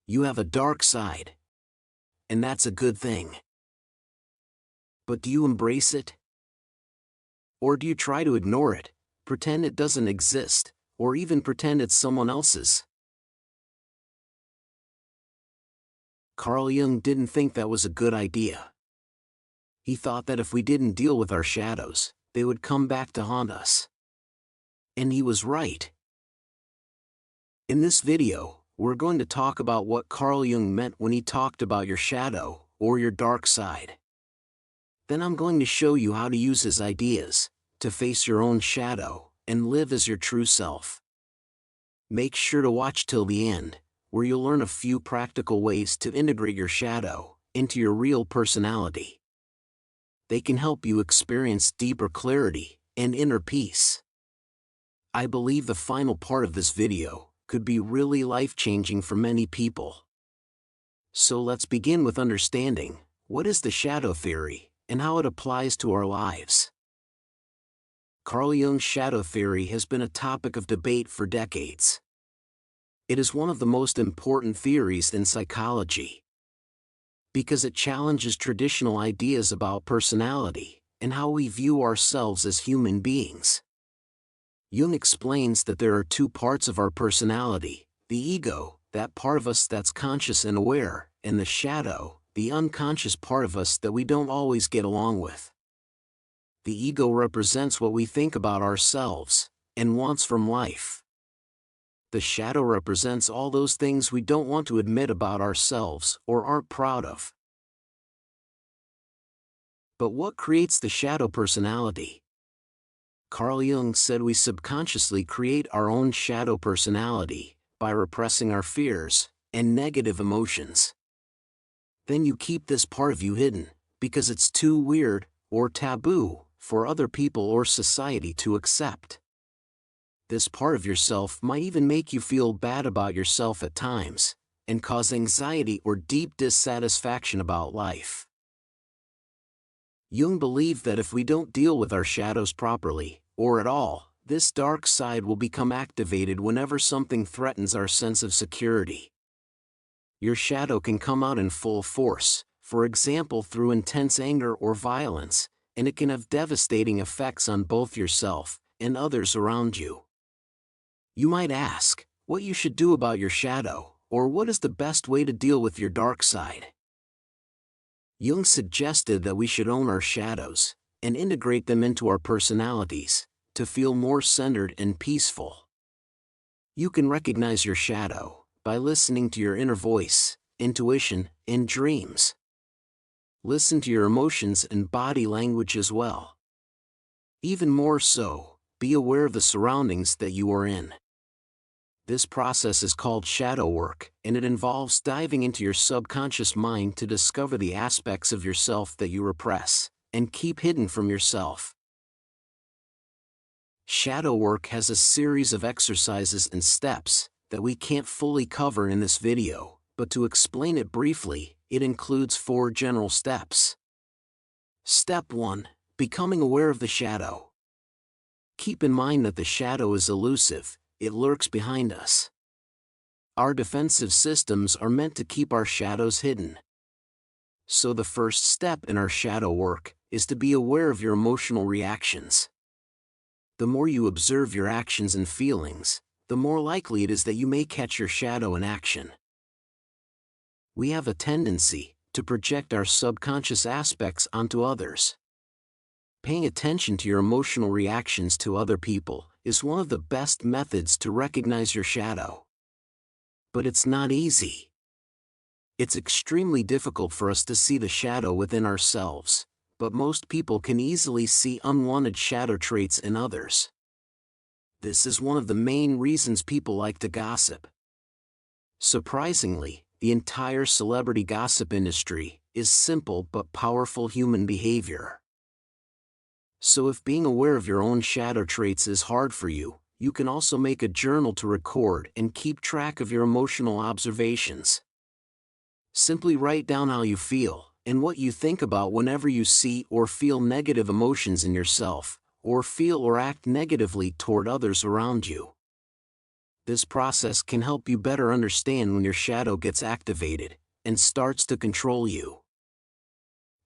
You have a dark side. And that's a good thing. But do you embrace it? Or do you try to ignore it, pretend it doesn't exist, or even pretend it's someone else's? Carl Jung didn't think that was a good idea. He thought that if we didn't deal with our shadows, they would come back to haunt us. And he was right. In this video, we're going to talk about what Carl Jung meant when he talked about your shadow, or your dark side. Then I'm going to show you how to use his ideas to face your own shadow and live as your true self. Make sure to watch till the end, where you'll learn a few practical ways to integrate your shadow into your real personality. They can help you experience deeper clarity and inner peace. I believe the final part of this video could be really life-changing for many people. So let's begin with understanding what is the shadow theory and how it applies to our lives. Carl Jung's shadow theory has been a topic of debate for decades. It is one of the most important theories in psychology, because it challenges traditional ideas about personality and how we view ourselves as human beings. Jung explains that there are two parts of our personality: the ego, that part of us that's conscious and aware, and the shadow, the unconscious part of us that we don't always get along with. The ego represents what we think about ourselves and wants from life. The shadow represents all those things we don't want to admit about ourselves or aren't proud of. But what creates the shadow personality? Carl Jung said we subconsciously create our own shadow personality by repressing our fears and negative emotions. Then you keep this part of you hidden, because it's too weird or taboo for other people or society to accept. This part of yourself might even make you feel bad about yourself at times, and cause anxiety or deep dissatisfaction about life. Jung believed that if we don't deal with our shadows properly, or at all, this dark side will become activated whenever something threatens our sense of security. Your shadow can come out in full force, for example through intense anger or violence, and it can have devastating effects on both yourself and others around you. You might ask, what you should do about your shadow, or what is the best way to deal with your dark side? Jung suggested that we should own our shadows and integrate them into our personalities to feel more centered and peaceful. You can recognize your shadow by listening to your inner voice, intuition, and dreams. Listen to your emotions and body language as well. Even more so, be aware of the surroundings that you are in. This process is called shadow work, and it involves diving into your subconscious mind to discover the aspects of yourself that you repress and keep hidden from yourself. Shadow work has a series of exercises and steps that we can't fully cover in this video, but to explain it briefly, it includes 4 general steps. Step 1. Becoming aware of the shadow. Keep in mind that the shadow is elusive. It lurks behind us. Our defensive systems are meant to keep our shadows hidden. So the first step in our shadow work is to be aware of your emotional reactions. The more you observe your actions and feelings, the more likely it is that you may catch your shadow in action. We have a tendency to project our subconscious aspects onto others. Paying attention to your emotional reactions to other people is one of the best methods to recognize your shadow. But it's not easy. It's extremely difficult for us to see the shadow within ourselves, but most people can easily see unwanted shadow traits in others. This is one of the main reasons people like to gossip. Surprisingly, the entire celebrity gossip industry is simple but powerful human behavior. So if being aware of your own shadow traits is hard for you, you can also make a journal to record and keep track of your emotional observations. Simply write down how you feel and what you think about whenever you see or feel negative emotions in yourself, or feel or act negatively toward others around you. This process can help you better understand when your shadow gets activated and starts to control you.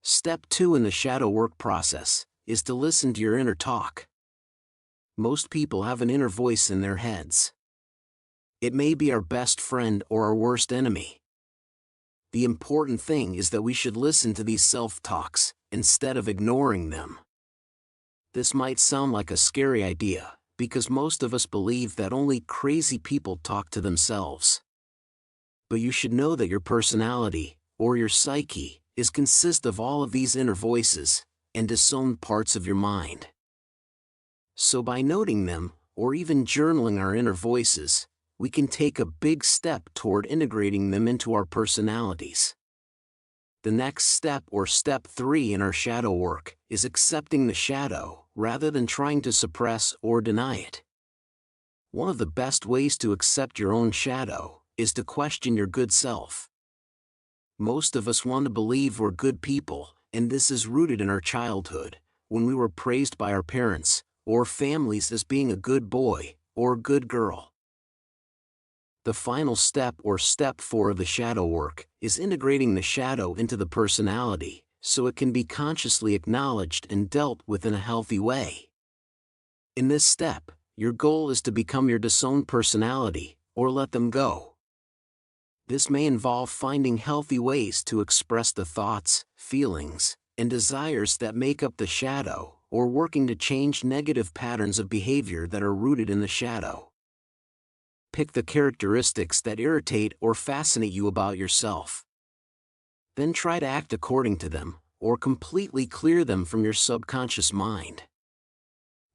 Step 2 in the shadow work process is to listen to your inner talk. Most people have an inner voice in their heads. It may be our best friend or our worst enemy. The important thing is that we should listen to these self-talks instead of ignoring them. This might sound like a scary idea, because most of us believe that only crazy people talk to themselves. But you should know that your personality, or your psyche, consists of all of these inner voices and disowned parts of your mind. So by noting them, or even journaling our inner voices, we can take a big step toward integrating them into our personalities. The next step, or step 3 in our shadow work, is accepting the shadow, rather than trying to suppress or deny it. One of the best ways to accept your own shadow is to question your good self. Most of us want to believe we're good people, and this is rooted in our childhood, when we were praised by our parents or families as being a good boy or good girl. The final step, or step 4 of the shadow work, is integrating the shadow into the personality, so it can be consciously acknowledged and dealt with in a healthy way. In this step, your goal is to become your disowned personality, or let them go. This may involve finding healthy ways to express the thoughts, feelings, and desires that make up the shadow, or working to change negative patterns of behavior that are rooted in the shadow. Pick the characteristics that irritate or fascinate you about yourself. Then try to act according to them, or completely clear them from your subconscious mind.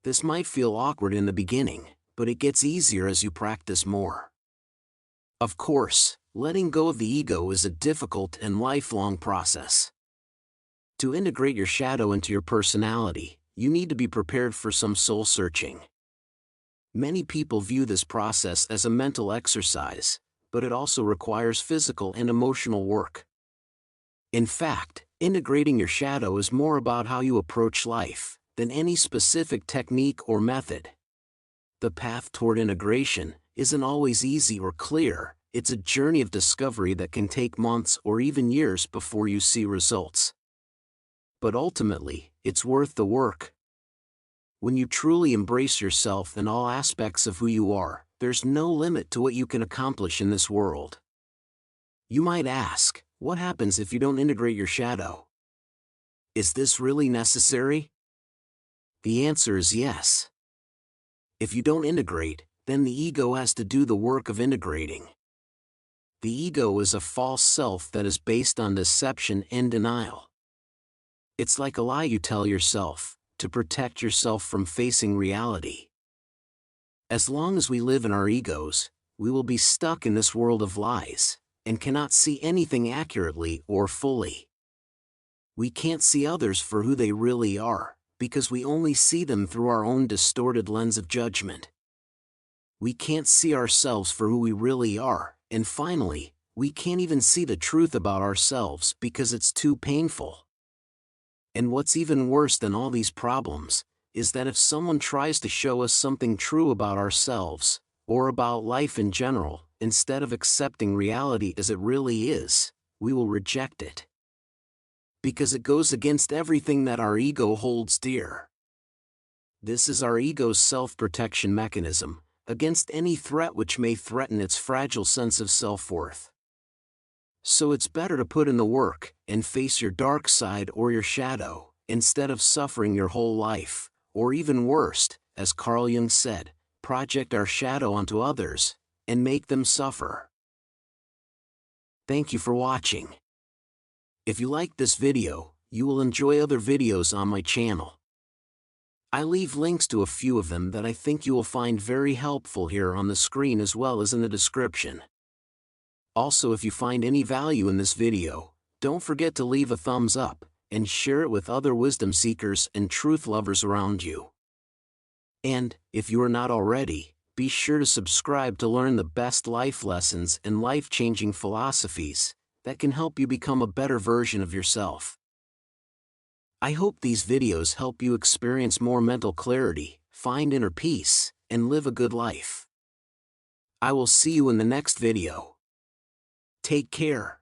This might feel awkward in the beginning, but it gets easier as you practice more. Of course, letting go of the ego is a difficult and lifelong process. To integrate your shadow into your personality, you need to be prepared for some soul searching. Many people view this process as a mental exercise, but it also requires physical and emotional work. In fact, integrating your shadow is more about how you approach life than any specific technique or method. The path toward integration isn't always easy or clear. It's a journey of discovery that can take months or even years before you see results. But ultimately, it's worth the work. When you truly embrace yourself and all aspects of who you are, there's no limit to what you can accomplish in this world. You might ask, what happens if you don't integrate your shadow? Is this really necessary? The answer is yes. If you don't integrate, then the ego has to do the work of integrating. The ego is a false self that is based on deception and denial. It's like a lie you tell yourself, to protect yourself from facing reality. As long as we live in our egos, we will be stuck in this world of lies, and cannot see anything accurately or fully. We can't see others for who they really are, because we only see them through our own distorted lens of judgment. We can't see ourselves for who we really are, and finally, we can't even see the truth about ourselves because it's too painful. And what's even worse than all these problems, is that if someone tries to show us something true about ourselves, or about life in general, instead of accepting reality as it really is, we will reject it. Because it goes against everything that our ego holds dear. This is our ego's self-protection mechanism, against any threat which may threaten its fragile sense of self-worth. So it's better to put in the work, and face your dark side or your shadow, instead of suffering your whole life, or even worse, as Carl Jung said, project our shadow onto others, and make them suffer. Thank you for watching. If you liked this video, you will enjoy other videos on my channel. I leave links to a few of them that I think you will find very helpful here on the screen as well as in the description. Also, if you find any value in this video, don't forget to leave a thumbs up, and share it with other wisdom seekers and truth lovers around you. And, if you are not already, be sure to subscribe to learn the best life lessons and life-changing philosophies that can help you become a better version of yourself. I hope these videos help you experience more mental clarity, find inner peace, and live a good life. I will see you in the next video. Take care.